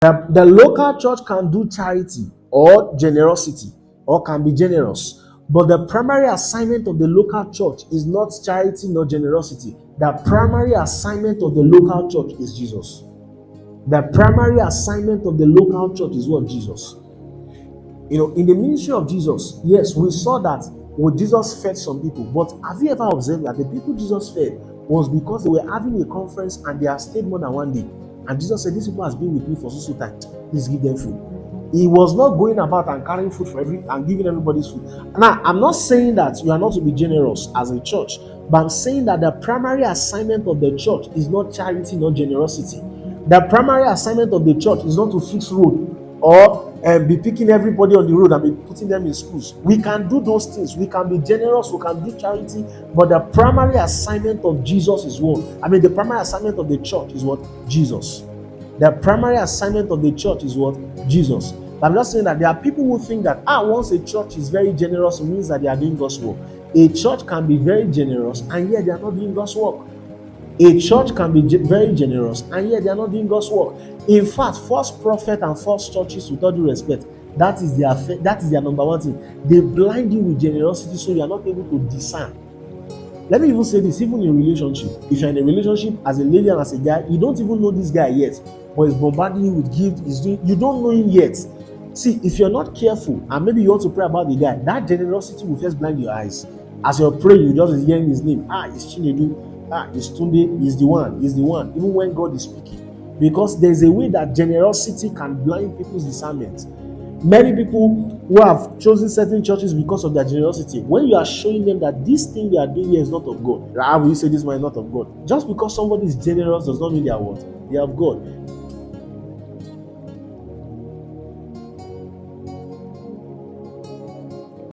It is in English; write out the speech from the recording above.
The local church can do charity or generosity or can be generous, but the primary assignment of the local church is not charity nor generosity. The primary assignment of the local church is Jesus. The primary assignment of the local church is what? Jesus. In the ministry of Jesus, yes, we saw that Jesus fed some people, but have you ever observed that the people Jesus fed was because they were having a conference and they have stayed more than one day? And Jesus said, "These people has been with me for so time. Please give them food." He was not going about and carrying food for and giving everybody's food. Now, I'm not saying that you are not to be generous as a church, but I'm saying that the primary assignment of the church is not charity, not generosity. The primary assignment of the church is not to fix road or be picking everybody on the road and be putting them in schools. We can do those things. We can be generous. We can do charity. But the primary assignment of Jesus is what? The primary assignment of the church is what? Jesus. The primary assignment of the church is what? Jesus. But I'm not saying that there are people who think that once a church is very generous, it means that they are doing God's work. A church can be very generous and yet they are not doing God's work. A church can be very generous and yet they are not doing God's work. In fact, false prophets and false churches, with all due respect, that is their number one thing. They blind you with generosity so you are not able to discern. Let me even say this, even in a relationship. If you're in a relationship as a lady and as a guy, you don't even know this guy yet, but he's bombarding you with gifts. You don't know him yet. See, if you're not careful and maybe you want to pray about the guy, that generosity will first blind your eyes. As you're praying, you just hearing his name. It's Chinedu. It's Tunde. He's the one. Even when God is speaking. Because there's a way that generosity can blind people's discernment. Many people who have chosen certain churches because of their generosity, when you are showing them that this thing they are doing here is not of God, how will you say this one is not of God? Just because somebody is generous does not mean they are what? They are of God.